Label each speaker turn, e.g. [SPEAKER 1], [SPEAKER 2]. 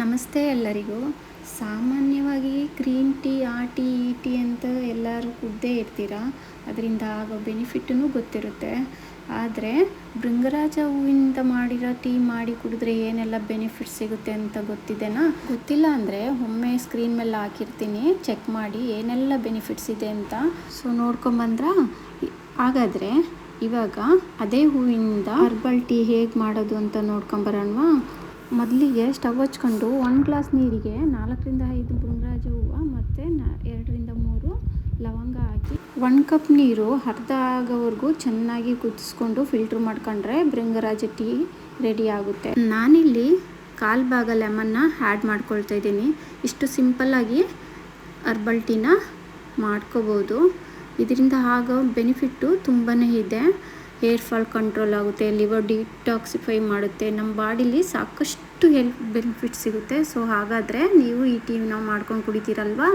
[SPEAKER 1] ನಮಸ್ತೆ ಎಲ್ಲರಿಗೂ. ಸಾಮಾನ್ಯವಾಗಿ ಗ್ರೀನ್ ಟೀ, ಆ ಟೀ, ಈ ಟೀ ಅಂತ ಎಲ್ಲರೂ ಕುಡ್ದೇ ಇರ್ತೀರ. ಅದರಿಂದ ಆಗೋ ಬೆನಿಫಿಟ್ಟೂ ಗೊತ್ತಿರುತ್ತೆ. ಆದರೆ ಭೃಂಗರಾಜ ಹೂವಿಂದ ಮಾಡಿರೋ ಟೀ ಮಾಡಿ ಕುಡಿದ್ರೆ ಏನೆಲ್ಲ ಬೆನಿಫಿಟ್ ಸಿಗುತ್ತೆ ಅಂತ ಗೊತ್ತಿದೆನಾ? ಗೊತ್ತಿಲ್ಲ ಅಂದರೆ ಒಮ್ಮೆ ಸ್ಕ್ರೀನ್ ಮೇಲೆ ಹಾಕಿರ್ತೀನಿ, ಚೆಕ್ ಮಾಡಿ ಏನೆಲ್ಲ ಬೆನಿಫಿಟ್ಸ್ ಇದೆ ಅಂತ. ಸೊ ನೋಡ್ಕೊಂಬಂದ್ರ. ಹಾಗಾದರೆ ಇವಾಗ ಅದೇ ಹೂವಿಂದ ಹರ್ಬಲ್ ಟೀ ಹೇಗೆ ಮಾಡೋದು ಅಂತ ನೋಡ್ಕೊಂಬರೋಣವಾ? ಮೊದಲಿಗೆ ಸ್ಟವ್ ಹಚ್ಕೊಂಡು 1 ಗ್ಲಾಸ್ ನೀರಿಗೆ 4ರಿಂದ 5 ಭೃಂಗರಾಜ ಹೂವು ಮತ್ತು 2ರಿಂದ 3 ಲವಂಗ ಹಾಕಿ 1 ಕಪ್ ನೀರು ಅರ್ಧ ಆಗೋವರೆಗೂ ಚೆನ್ನಾಗಿ ಕುದಿಸ್ಕೊಂಡು ಫಿಲ್ಟ್ರ್ ಮಾಡ್ಕೊಂಡ್ರೆ ಭೃಂಗರಾಜ ಟೀ ರೆಡಿ ಆಗುತ್ತೆ. ನಾನಿಲ್ಲಿ 1/4 ಭಾಗ ಲೆಮನ್ನ ಆ್ಯಡ್ ಮಾಡ್ಕೊಳ್ತಾ ಇದ್ದೀನಿ. ಇಷ್ಟು ಸಿಂಪಲ್ಲಾಗಿ ಹರ್ಬಲ್ ಟೀನ ಮಾಡ್ಕೋಬೋದು. ಇದರಿಂದ ಆಗೋ ಬೆನಿಫಿಟ್ಟು ತುಂಬಾ ಇದೆ. ಹೇರ್ ಫಾಲ್ ಕಂಟ್ರೋಲ್ ಆಗುತ್ತೆ, ಲಿವರ್ ಡಿಟಾಕ್ಸಿಫೈ ಮಾಡುತ್ತೆ, ನಮ್ಮ ಬಾಡಿಲಿ ಸಾಕಷ್ಟು ಹೆಲ್ತ್ ಬೆನಿಫಿಟ್ ಸಿಗುತ್ತೆ. ಸೊ ಹಾಗಾದರೆ ನೀವು ಈ ಟೀನ ಮಾಡ್ಕೊಂಡು ಕುಡಿತೀರಲ್ವಾ?